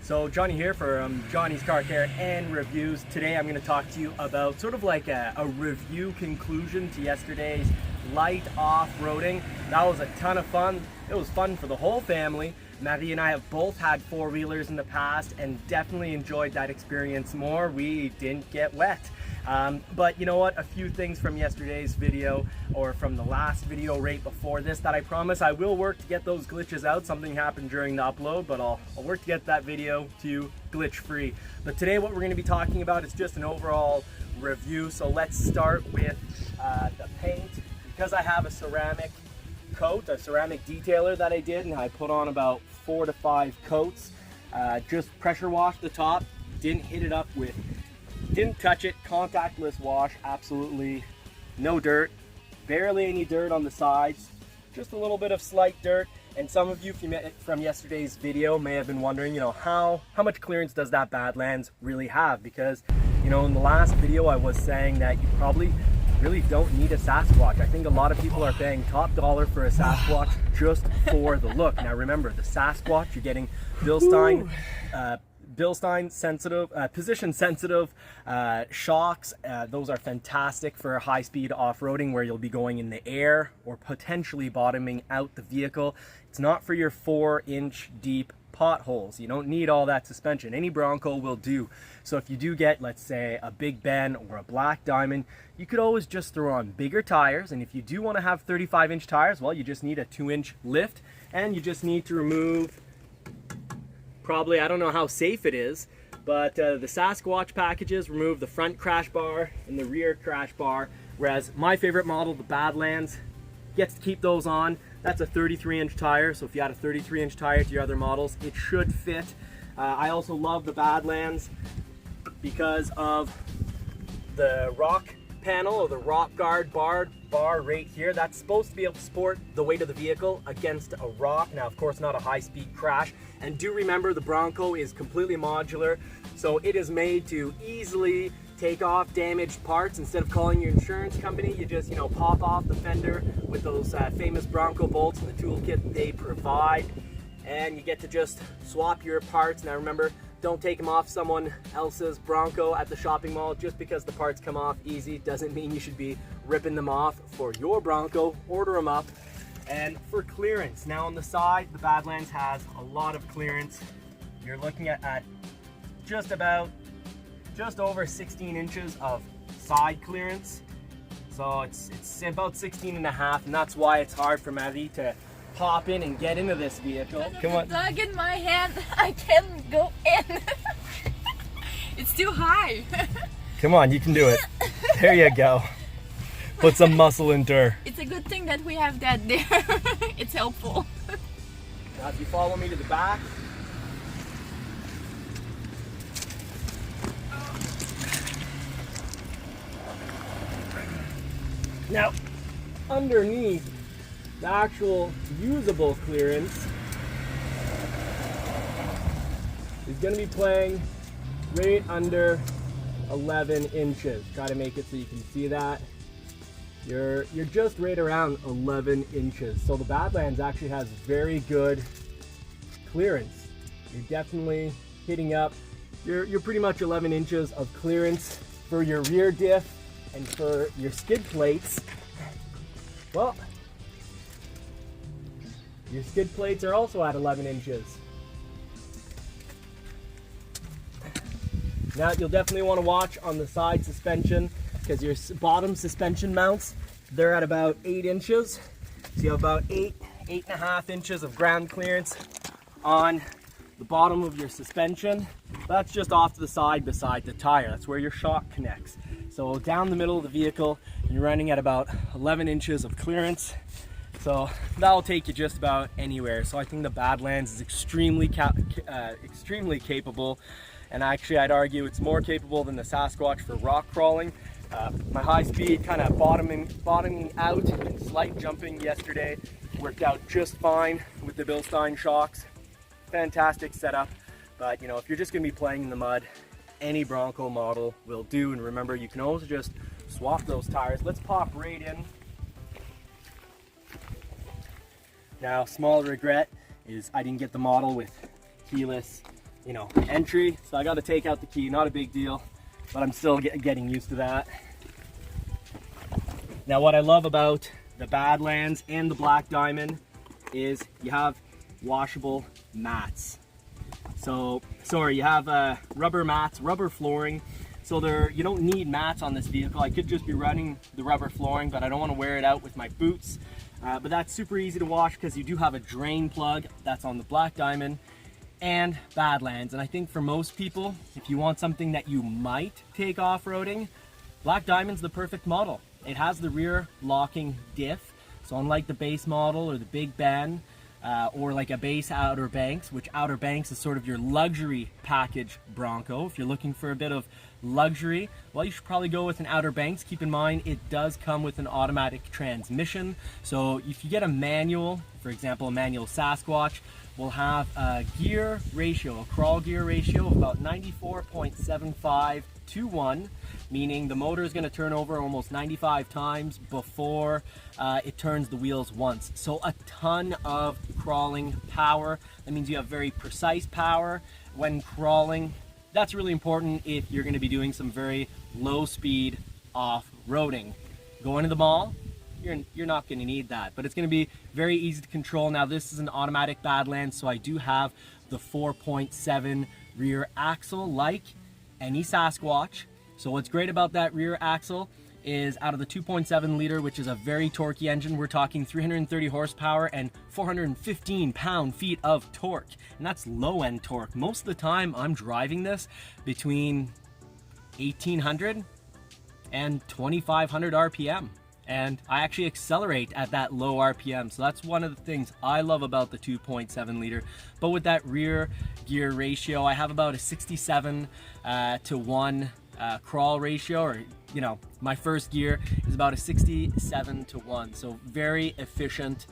So Johnny here from Johnny's Car Care and Reviews. Today I'm going to talk to you about sort of like a review conclusion to yesterday's light off-roading. That was a ton of fun. It was fun for the whole family. Maddie and I have both had four-wheelers in the past and definitely enjoyed that experience more. We didn't get wet. But you know what, a few things from yesterday's video or from the last video right before this that I promise I will work to get those glitches out. Something happened during the upload, but I'll work to get that video to you glitch free. But today what we're going to be talking about is just an overall review. So let's start with the paint. Because I have a ceramic coat, a ceramic detailer that I did, and I put on about 4 to 5 coats. Just pressure washed the top, didn't hit it up with, didn't touch it, contactless wash, absolutely no dirt, barely any dirt on the sides, just a little bit of slight dirt. And some of you from yesterday's video may have been wondering, you know, how much clearance does that Badlands really have? Because, you know, in the last video I was saying that you probably really don't need a Sasquatch. I think a lot of people are paying top dollar for a Sasquatch just for the look. Now remember, the Sasquatch, you're getting Bilstein sensitive, position sensitive shocks. Those are fantastic for high-speed off-roading where you'll be going in the air or potentially bottoming out the vehicle. It's not for your 4-inch deep potholes. You don't need all that suspension. Any Bronco will do. So if you do get, let's say, a Big Ben or a Black Diamond, you could always just throw on bigger tires. And if you do want to have 35-inch tires, well, you just need a 2-inch lift, and you just need to remove, probably, I don't know how safe it is, but the Sasquatch packages remove the front crash bar and the rear crash bar, whereas my favorite model, the Badlands, gets to keep those on. That's a 33-inch tire, so if you add a 33-inch tire to your other models, it should fit. I also love the Badlands because of the rock panel, or the rock guard bar right here. That's supposed to be able to support the weight of the vehicle against a rock. Now, of course, not a high-speed crash. And do remember, the Bronco is completely modular, so it is made to easily take off damaged parts. Instead of calling your insurance company, you just, you know, pop off the fender with those famous Bronco bolts and the toolkit they provide, and you get to just swap your parts. Now remember, don't take them off someone else's Bronco at the shopping mall. Just because the parts come off easy doesn't mean you should be ripping them off for your Bronco. Order them up. And for clearance, now on the side, the Badlands has a lot of clearance. You're looking at just over 16 inches of side clearance. So it's about 16 and a half, and that's why it's hard for Maddie to pop in and get into this vehicle. Come on. Plug in my hand, I can't go in. It's too high. Come on, you can do it. There you go. Put some muscle into her. It's a good thing that we have that there. It's helpful. Now if you follow me to the back. Now, underneath the actual usable clearance is going to be playing right under 11 inches. Try to make it so you can see that. You're just right around 11 inches. So the Badlands actually has very good clearance. You're definitely hitting up. You're pretty much 11 inches of clearance for your rear diff, and for your skid plates. Well, your skid plates are also at 11 inches. Now you'll definitely want to watch on the side suspension, because your bottom suspension mounts, they're at about 8 inches. So you have about 8.5 inches of ground clearance on the bottom of your suspension. That's just off to the side beside the tire. That's where your shock connects. So down the middle of the vehicle, you're running at about 11 inches of clearance. So that'll take you just about anywhere. So I think the Badlands is extremely capable. And actually, I'd argue it's more capable than the Sasquatch for rock crawling. My high speed kind of bottoming out and slight jumping yesterday worked out just fine with the Bilstein shocks. Fantastic setup. But you know, if you're just gonna be playing in the mud, any Bronco model will do. And remember, you can also just swap those tires. Let's pop right in. Now, small regret is I didn't get the model with keyless you know, entry. So I got to take out the key, not a big deal, but I'm still getting used to that. Now what I love about the Badlands and the Black Diamond is you have washable mats. So, sorry, you have rubber mats, rubber flooring. So you don't need mats on this vehicle. I could just be running the rubber flooring, but I don't want to wear it out with my boots. But that's super easy to wash because you do have a drain plug that's on the Black Diamond and Badlands. And I think for most people, if you want something that you might take off-roading, Black Diamond's the perfect model. It has the rear locking diff. So unlike the base model or the Big Ben, or like a base Outer Banks, which Outer Banks is sort of your luxury package Bronco. If you're looking for a bit of luxury, well, you should probably go with an Outer Banks. Keep in mind, it does come with an automatic transmission. So if you get a manual, for example, a manual Sasquatch, will have a gear ratio, a crawl gear ratio of about 94.75 to 1, meaning the motor is going to turn over almost 95 times before it turns the wheels once. So a ton of crawling power. That means you have very precise power when crawling. That's really important if you're going to be doing some very low speed off-roading. Going to the mall, you're not going to need that, but it's going to be very easy to control. Now this is an automatic Badlands, so I do have the 4.7 rear axle like any Sasquatch. So what's great about that rear axle is out of the 2.7 liter, which is a very torquey engine, we're talking 330 horsepower and 415 pound-feet of torque. And that's low-end torque. Most of the time I'm driving this between 1800 and 2500 RPM. And I actually accelerate at that low RPM. So that's one of the things I love about the 2.7 liter. But with that rear gear ratio, I have about a 67 to 1 crawl ratio, or you know, my first gear is about a 67 to 1. So very efficient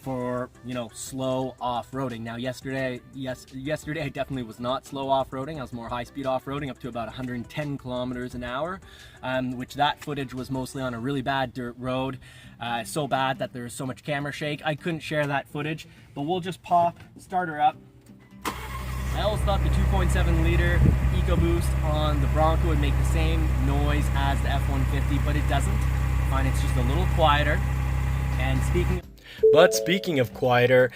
for, you know, slow off-roading. Now yesterday I definitely was not slow off-roading. I was more high-speed off-roading, up to about 110 kilometers an hour, which that footage was mostly on a really bad dirt road, so bad that there's so much camera shake. I couldn't share that footage, but we'll just pop starter up. I always thought the 2.7 liter EcoBoost on the Bronco would make the same noise as the F-150, but it doesn't. I find it's just a little quieter. And speaking of quieter,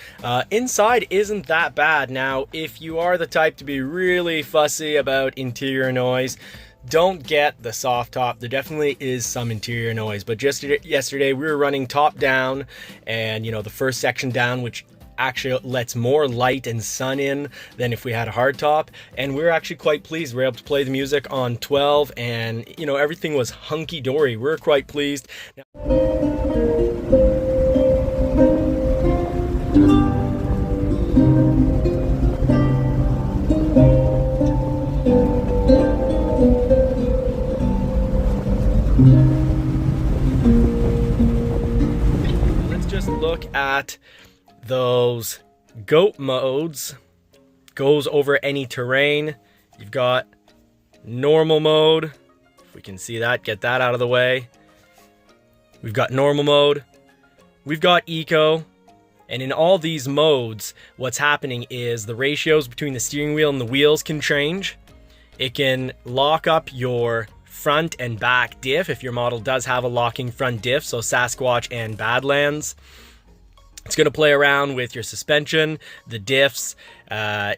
inside isn't that bad. Now, if you are the type to be really fussy about interior noise, don't get the soft top. There definitely is some interior noise, but just yesterday we were running top down, and you know, the first section down, which actually lets more light and sun in than if we had a hard top, and we were actually quite pleased. We were able to play the music on 12, and you know, everything was hunky-dory. We were quite pleased. Let's just look at those goat modes. Goes over any terrain. You've got normal mode, if we can see that, get that out of the way. We've got normal mode, we've got eco, and in all these modes what's happening is the ratios between the steering wheel and the wheels can change. It can lock up your front and back diff if your model does have a locking front diff, so Sasquatch and Badlands. It's going to play around with your suspension, the diffs.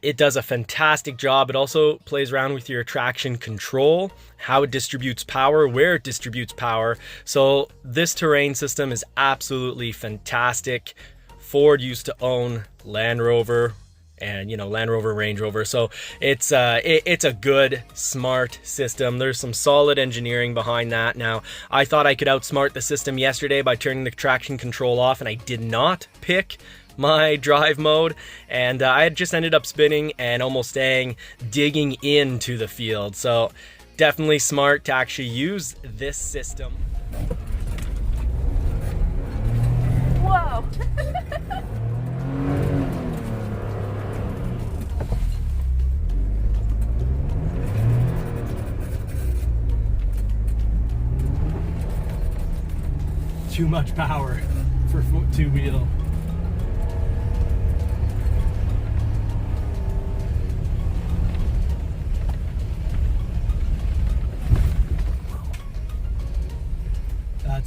It does a fantastic job. It also plays around with your traction control, how it distributes power, where it distributes power. So this terrain system is absolutely fantastic. Ford used to own Land Rover, and you know, Land Rover, Range Rover. So it's a good, smart system. There's some solid engineering behind that. Now, I thought I could outsmart the system yesterday by turning the traction control off, and I did not pick my drive mode, and I just ended up spinning and almost digging into the field. So definitely smart to actually use this system. Whoa! Too much power for two-wheel.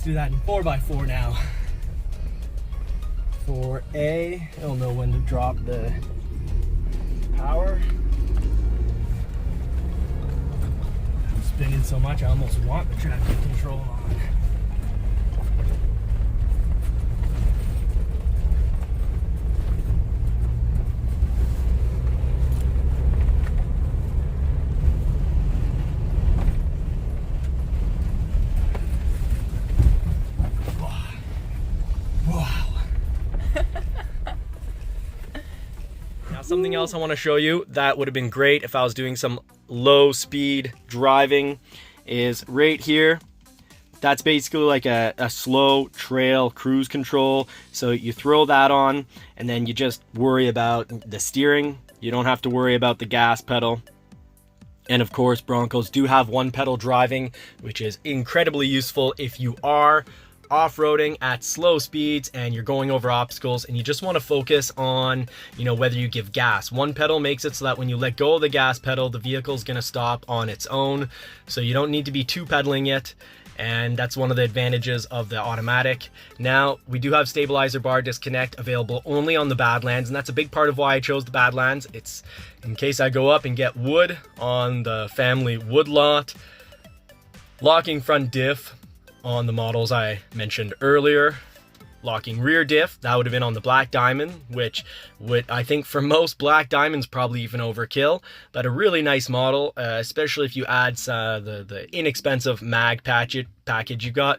do that in 4x4 now. 4A, it'll know when to drop the power. I'm spinning so much, I almost want the traction control on. Something else I want to show you that would have been great if I was doing some low speed driving is right here. That's basically like a slow trail cruise control. So you throw that on and then you just worry about the steering. You don't have to worry about the gas pedal. And of course, Broncos do have one pedal driving, which is incredibly useful if you are off-roading at slow speeds and you're going over obstacles and you just want to focus on, you know, whether you give gas. One pedal makes it so that when you let go of the gas pedal, the vehicle's going to stop on its own. So you don't need to be two pedaling it. And that's one of the advantages of the automatic. Now, we do have stabilizer bar disconnect available only on the Badlands, and that's a big part of why I chose the Badlands. It's in case I go up and get wood on the family wood lot. Locking front diff on the models I mentioned earlier. Locking rear diff, that would have been on the Black Diamond, which would, I think for most Black Diamonds, probably even overkill, but a really nice model, especially if you add the inexpensive mag package. You got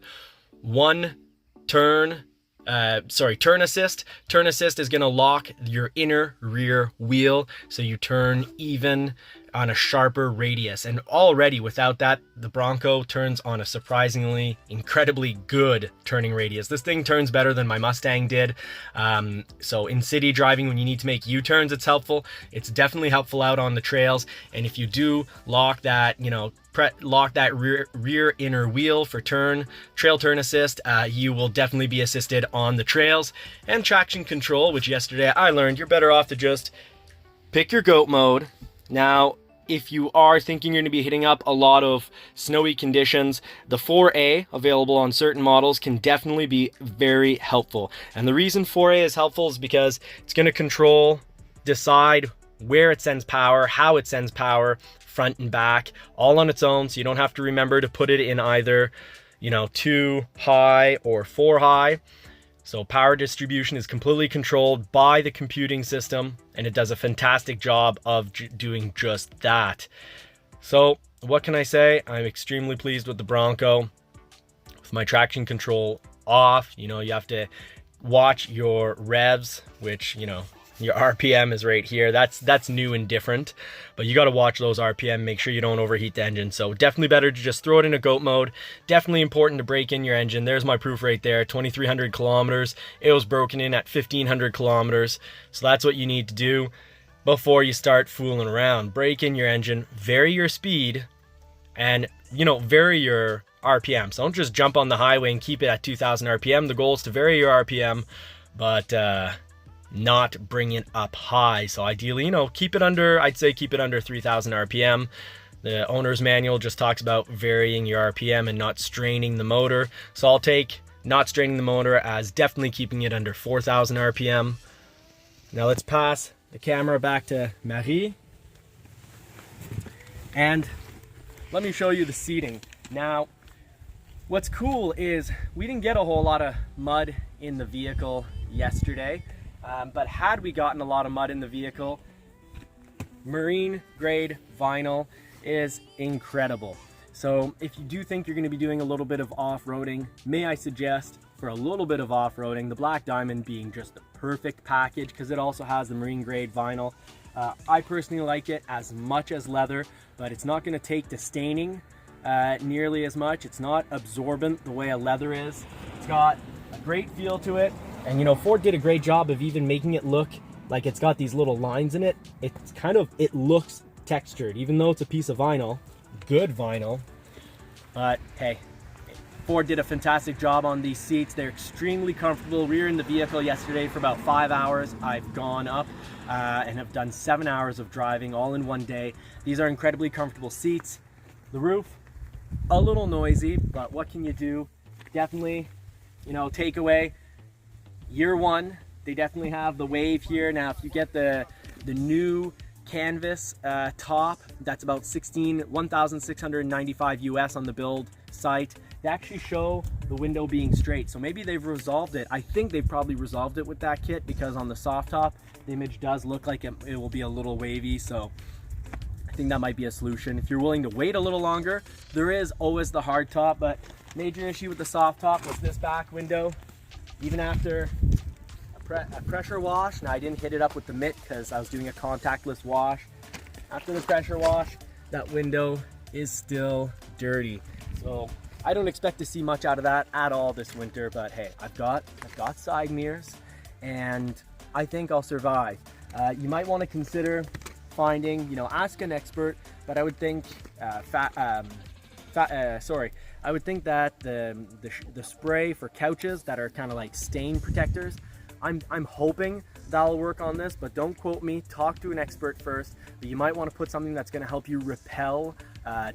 one turn assist. Turn assist is going to lock your inner rear wheel, so you turn even on a sharper radius. And already without that, the Bronco turns on a surprisingly incredibly good turning radius. This thing turns better than my Mustang did. So in city driving, when you need to make U-turns, it's helpful. It's definitely helpful out on the trails. And if you do lock that, you know, lock that rear inner wheel for trail turn assist, you will definitely be assisted on the trails. And traction control, which yesterday I learned you're better off to just pick your goat mode. Now, if you are thinking you're going to be hitting up a lot of snowy conditions, the 4A available on certain models can definitely be very helpful. And the reason 4A is helpful is because it's going to decide where it sends power, how it sends power, front and back, all on its own. So you don't have to remember to put it in either, you know, 2 high or 4 high. So power distribution is completely controlled by the computing system, and it does a fantastic job of doing just that. So what can I say? I'm extremely pleased with the Bronco. With my traction control off, you know, you have to watch your revs, which, you know, your RPM is right here. That's new and different, but you got to watch those RPM, make sure you don't overheat the engine. So definitely better to just throw it in a goat mode. Definitely important to break in your engine. There's my proof right there, 2,300 kilometers. It was broken in at 1,500 kilometers. So that's what you need to do before you start fooling around. Break in your engine, vary your speed, and, you know, vary your RPM. So don't just jump on the highway and keep it at 2,000 RPM. The goal is to vary your RPM, but not bring it up high. So ideally, you know, keep it under, I'd say keep it under 3,000 RPM. The owner's manual just talks about varying your RPM and not straining the motor. So I'll take not straining the motor as definitely keeping it under 4,000 RPM. Now let's pass the camera back to Marie. And let me show you the seating. Now, what's cool is we didn't get a whole lot of mud in the vehicle yesterday. But had we gotten a lot of mud in the vehicle, marine grade vinyl is incredible. So if you do think you're going to be doing a little bit of off-roading, may I suggest for a little bit of off-roading, the Black Diamond being just the perfect package because it also has the marine grade vinyl. I personally like it as much as leather, but it's not going to take to staining nearly as much. It's not absorbent the way a leather is. It's got a great feel to it. And you know, Ford did a great job of even making it look like it's got these little lines in it. It's kind of, it looks textured, even though it's a piece of vinyl, good vinyl. But hey, Ford did a fantastic job on these seats. They're extremely comfortable. We were in the vehicle yesterday for about 5 hours. I've gone up and have done 7 hours of driving all in one day. These are incredibly comfortable seats. The roof, a little noisy, but what can you do? definitely, you know, takeaway. Year one, they definitely have the wave here. Now, if you get the new canvas top, that's about 1,695 US on the build site. They actually show the window being straight, so maybe they've resolved it. I think they've probably resolved it with that kit, because on the soft top, the image does look like it will be a little wavy, so I think that might be a solution. If you're willing to wait a little longer, there is always the hard top, but major issue with the soft top was this back window. Even after a pressure wash, now I didn't hit it up with the mitt because I was doing a contactless wash. After the pressure wash, that window is still dirty. So I don't expect to see much out of that at all this winter, but hey, I've got side mirrors and I think I'll survive. You might want to consider finding, you know, ask an expert, but I would think I would think that the spray for couches that are kind of like stain protectors, I'm hoping that'll work on this, but don't quote me. Talk to an expert first. But you might want to put something that's going to help you repel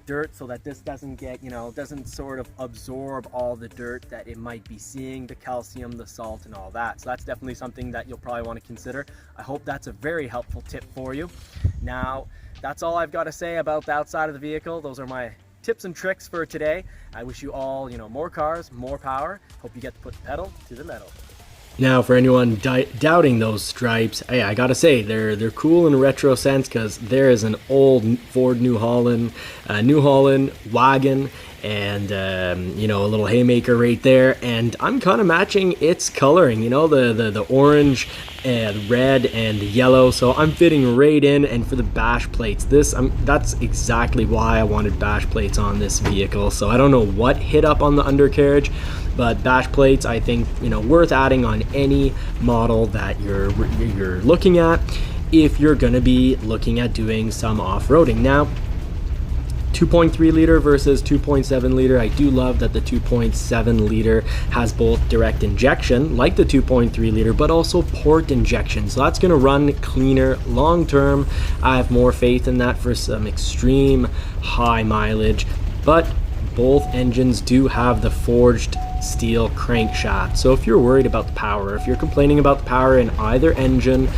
dirt, so that this doesn't get, you know, doesn't sort of absorb all the dirt that it might be seeing, the calcium, the salt, and all that. So that's definitely something that you'll probably want to consider. I hope that's a very helpful tip for you. Now, that's all I've got to say about the outside of the vehicle. Those are my tips and tricks for today. I wish you all, you know, more cars, more power. Hope you get to put the pedal to the metal. Now, for anyone doubting those stripes, hey, I gotta say they're cool in a retro sense, because there is an old Ford New Holland wagon, and you know, a little haymaker right there, and I'm kind of matching its coloring. You know, the orange, red, and the yellow. So I'm fitting right in. And for the bash plates, that's exactly why I wanted bash plates on this vehicle. So I don't know what hit up on the undercarriage, but bash plates, I think, you know, worth adding on any model that you're looking at if you're going to be looking at doing some off-roading. Now, 2.3 liter versus 2.7 liter. I do love that the 2.7 liter has both direct injection like the 2.3 liter, but also port injection. So that's going to run cleaner long term. I have more faith in that for some extreme high mileage, but both engines do have the forged steel crankshaft. So if you're worried about the power, if you're complaining about the power in either engine,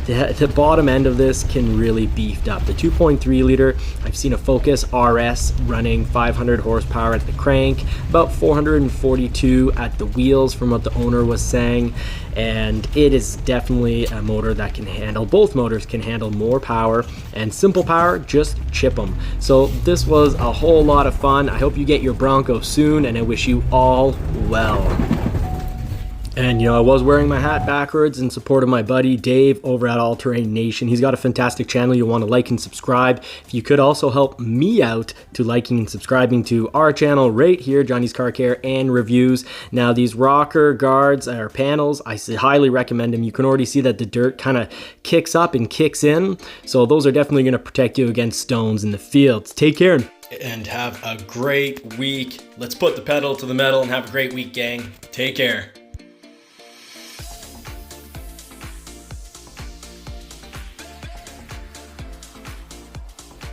the bottom end of this can really beefed up. The 2.3 liter, I've seen a Focus RS running 500 horsepower at the crank, about 442 at the wheels from what the owner was saying, and it is definitely a motor that can handle, both motors can handle more power, and simple power, just chip them. So this was a whole lot of fun. I hope you get your Bronco soon, and I wish you all well. And, you know, I was wearing my hat backwards in support of my buddy Dave over at All Terrain Nation. He's got a fantastic channel. You'll want to like and subscribe. If you could also help me out to liking and subscribing to our channel right here, Johnny's Car Care and Reviews. Now, these rocker guards or panels, I highly recommend them. You can already see that the dirt kind of kicks up and kicks in. So those are definitely going to protect you against stones in the fields. Take care and have a great week. Let's put the pedal to the metal and have a great week, gang. Take care.